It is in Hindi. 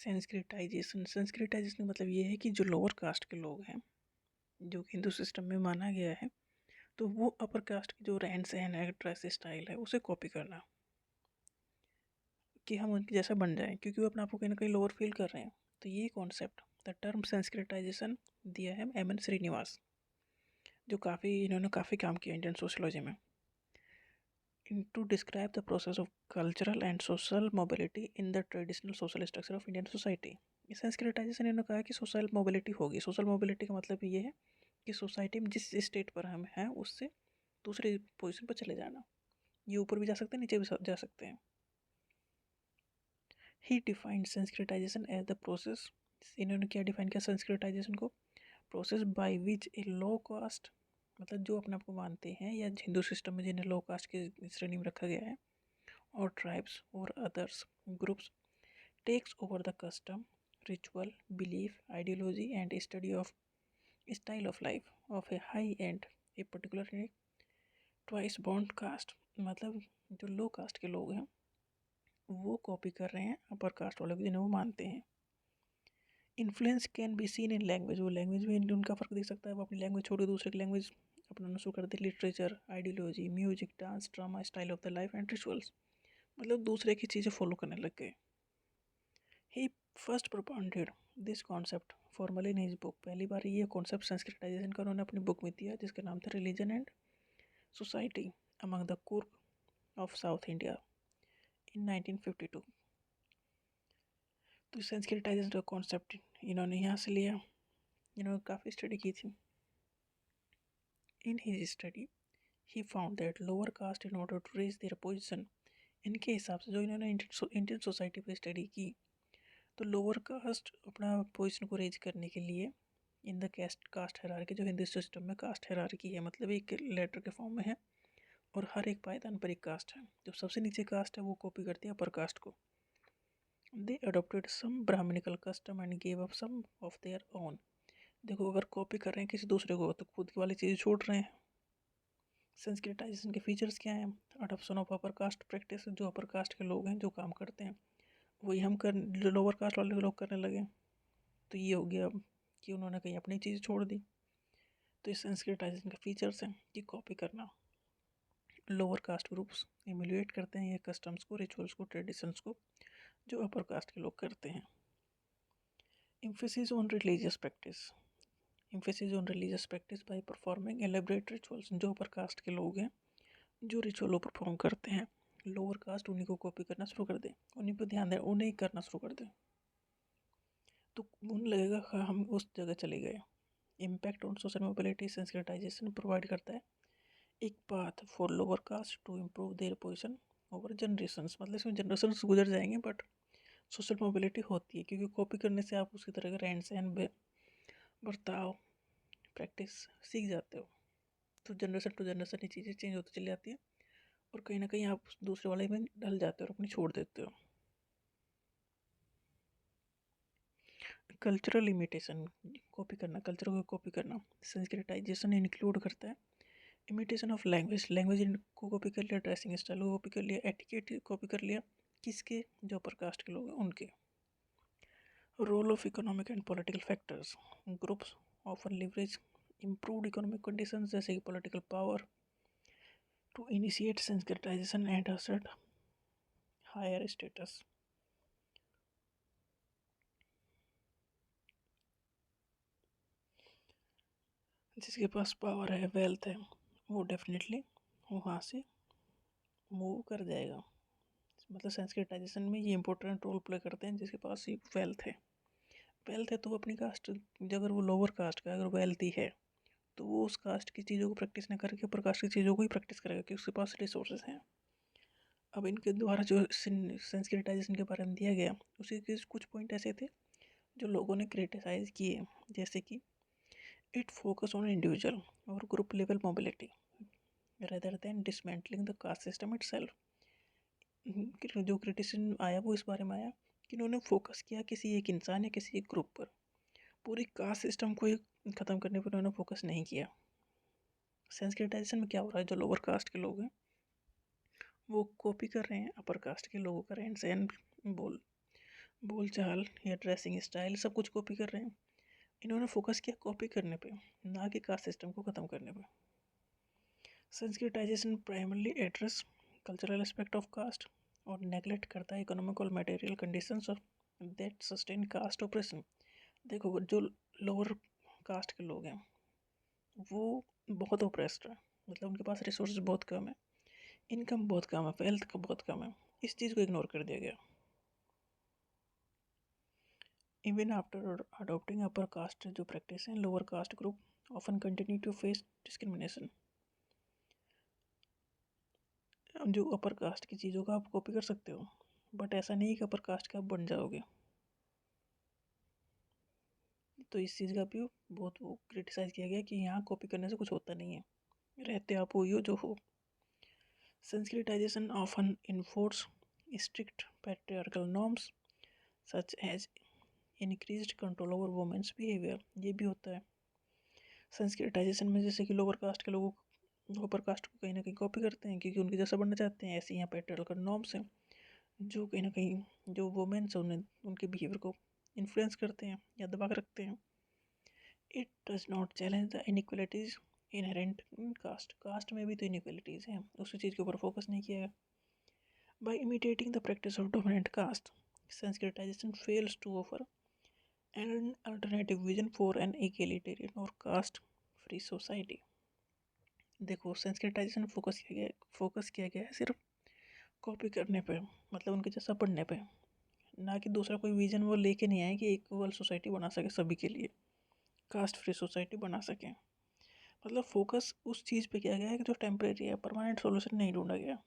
संस्कृताइजेशन का मतलब ये है कि जो लोअर कास्ट के लोग हैं, जो कि हिंदू सिस्टम में माना गया है, तो वो अपर कास्ट की जो रहन सहन है, ड्रेस स्टाइल है, उसे कॉपी करना कि हम उनके जैसा बन जाएं, क्योंकि वो अपने आप को कहीं ना कहीं लोअर फील कर रहे हैं। तो ये कॉन्सेप्ट, द टर्म संस्कृताइजेशन दिया है एम एन श्रीनिवास, जो इन्होंने काफ़ी काम किया इंडियन सोशोलॉजी में, to describe the process of cultural and social mobility in the traditional social structure of Indian society। इस सेंसिटाइजेशन इन्होंने कहा कि सोशल मोबिलिटी होगी। सोशल मोबिलिटी का मतलब ये है कि सोसाइटी में जिस स्टेट पर हम हैं उससे दूसरे पोजीशन पर चले जाना। ये ऊपर भी जा सकते हैं, नीचे भी जा सकते हैं। He defined sensitization as the process, इन्होंने क्या डिफाइन किया सेंसिटाइजेशन को? Process by which a low caste, मतलब जो अपने आप को मानते हैं या हिंदू सिस्टम में जिन्हें लो कास्ट की श्रेणी में रखा गया है, or tribes or others groups, takes over the custom, ritual, belief, ideology and study of style of life of a high end, a particular twice born caste। मतलब जो लो कास्ट के लोग हैं वो कॉपी कर रहे हैं अपर कास्ट वालों को जिन्हें वो मानते हैं। Influence can be seen in language, वो लैंग्वेज में उनका फ़र्क देख सकता है। वो अपनी लैंग्वेज छोड़ के दूसरे की लैंग्वेज अपनाना शुरू कर दे। Literature, ideology, music, dance, drama, style of the life and rituals, मतलब दूसरे की चीज़ें फॉलो करने लग गए। He first propounded this concept formally in his book, पहली बार ये कॉन्सेप्ट संस्कृताइजेशन का उन्होंने अपनी बुक में दिया, जिसका नाम था religion and society among the कुर्क ऑफ साउथ इंडिया इन 1952। तो संस्कृताइजेशन का कॉन्सेप्ट इन्होंने यहाँ से लिया। इन्होंने काफ़ी स्टडी की थी। In his study he found that lower caste in order to raise their position, इनके हिसाब से जो इन्होंने इंडियन सोसाइटी पर स्टडी की, तो लोअर कास्ट अपना पोजीशन को रेज करने के लिए इन द कास्ट हायरार्की, जो हिंदू सिस्टम में कास्ट हायरार्की है, मतलब एक लेटर के फॉर्म में है और हर एक पायदान पर एक कास्ट है। जो सबसे नीचे कास्ट है वो कॉपी करती है अपर कास्ट को। They adopted some Brahmanical custom and gave up some of their own. देखो, अगर कॉपी कर रहे हैं किसी दूसरे को तो खुद की वाली चीज़ छोड़ रहे हैं। संस्कृताइजेशन के फीचर्स क्या हैं? Adoption of upper caste practice, जो अपर कास्ट के लोग हैं जो काम करते हैं वही हम कर लोअर कास्ट वाले लोग करने लगे। तो ये हो गया कि उन्होंने कहीं अपनी चीज़ छोड़ दी। तो इस संस्कृताइजेशन के फीचर्स हैं कि कॉपी करना। लोअर कास्ट ग्रुप्स इम्यूलेट करते हैं ये कस्टम्स को, रिचुअल्स को, ट्रेडिशंस को जो अपर कास्ट के लोग करते हैं। Emphasis on religious practice, emphasis on religious practice by performing elaborate rituals, जो अपर कास्ट के लोग हैं जो रिचुअल परफॉर्म करते हैं, लोअर कास्ट उन्हीं को कॉपी करना शुरू कर दे, उन्हीं पर ध्यान दें, उन्हें ही करना शुरू कर दें, तो उन्हें लगेगा हम उस जगह चले गए। Impact on social mobility, sensitization provide करता है एक path for lower caste to improve their position over generations, मतलब इसमें जनरेशंस गुजर जाएंगे बट सोशल मोबिलिटी होती है, क्योंकि कॉपी करने से आप उसी तरह का रहन सहन, बर्ताव, प्रैक्टिस सीख जाते हो। तो जनरेशन टू जनरेशन ये चीज़ें चेंज होती चली जाती है और कहीं ना कहीं आप दूसरे वाले में ढल जाते हो और अपनी छोड़ देते हो। कल्चरल इमिटेशन, कॉपी करना, कल्चर को कॉपी करना। संस्कृताइजेशन इंक्लूड करता है इमिटेशन ऑफ लैंग्वेज, लैंग्वेज को कॉपी कर लिया, ड्रेसिंग स्टाइल को कॉपी कर लिया, एटिकेट कॉपी कर लिया, किसके? जो अपर कास्ट के लोग हैं उनके। Role of economic and political factors, groups often leverage improved economic conditions जैसे कि political power to initiate sanskritization and assert higher status. जिसके पास पावर है, वेल्थ है, वो डेफिनेटली वहाँ से मूव कर जाएगा। मतलब संस्कृताइजेशन में ये इंपॉर्टेंट रोल प्ले करते हैं जिसके पास ही वेल्थ है। वेल्थ है तो वो अपनी कास्ट, अगर वो लोअर कास्ट का अगर वेल्थी है तो वो उस कास्ट की चीज़ों को प्रैक्टिस न करके अपर कास्ट की चीज़ों को ही प्रैक्टिस करेगा क्योंकि उसके पास रिसोर्सेज हैं। अब इनके द्वारा जो संस्कृताइजेशन के बारे में दिया गया उसी के कुछ पॉइंट ऐसे थे जो लोगों ने क्रिटिसाइज़ किए, जैसे कि इट फोकस ऑन इंडिविजुअल और group level mobility rather than dismantling the caste system itself. जो क्रिटिसिज्म आया वो इस बारे में आया कि इन्होंने फोकस किया किसी एक इंसान या किसी एक ग्रुप पर, पूरी कास्ट सिस्टम को ही ख़त्म करने पर उन्होंने फोकस नहीं किया। सेंसिटाइजेशन में क्या हो रहा है, जो लोअर कास्ट के लोग हैं वो कॉपी कर रहे हैं अपर कास्ट के लोगों का रहन सहन, बोल बोल चाल या ड्रेसिंग स्टाइल सब कुछ कॉपी कर रहे हैं। इन्होंने फोकस किया कॉपी करने पे, ना कि कास्ट सिस्टम को ख़त्म करने पे। Sanskritization primarily address cultural aspect of caste और नेगलेक्ट करता है इकोनॉमिक और material conditions of that sustain caste operation. देखो जो लोअर कास्ट के लोग हैं वो बहुत ओप्रेस्ड है, मतलब उनके पास रिसोर्स बहुत कम है, इनकम बहुत कम है, वेल्थ का बहुत कम है। इस चीज़ को इग्नोर कर दिया गया। Even after adopting upper caste जो प्रैक्टिस है, lower caste group often continue to face discrimination. जो अपर कास्ट की चीज़ों का आप कॉपी कर सकते हो, बट ऐसा नहीं कि अपर कास्ट का आप बन जाओगे। तो इस चीज़ का भी बहुत वो क्रिटिसाइज़ किया गया कि यहाँ कॉपी करने से कुछ होता नहीं है, रहते आप वही हो जो हो। Sensitization often enforce strict patriarchal norms such as increased control over women's behavior। ये भी होता है सेंसिटाइजेशन में, जैसे कि लोअर कास्ट के लोग अपर कास्ट को कहीं ना कहीं कॉपी करते हैं क्योंकि उनके जैसा बनना चाहते हैं। ऐसे यहाँ पैट्रियार्कल नॉर्म्स हैं जो कहीं ना कहीं जो वुमेन्स उन्हें उनके बिहेवियर को इन्फ्लुएंस करते हैं या दबा के रखते हैं। It does not challenge the inequalities inherent in caste. Caste में भी तो इनइक्वलिटीज़ हैं, उसी चीज़ के ऊपर फोकस नहीं किया गया। By imitating the practice of dominant caste, Sanskritization fails to offer an alternative vision for an egalitarian or caste-free society। देखो संस्कृताइजेशन फोकस किया गया है सिर्फ कॉपी करने पे, मतलब उनके जैसा पढ़ने पे, ना कि दूसरा कोई विजन वो लेके नहीं आए कि इक्वल सोसाइटी बना सके सभी के लिए, कास्ट फ्री सोसाइटी बना सके। मतलब फोकस उस चीज़ पे किया गया है कि जो टेम्परेरी है, परमानेंट सोल्यूशन नहीं ढूंढा गया।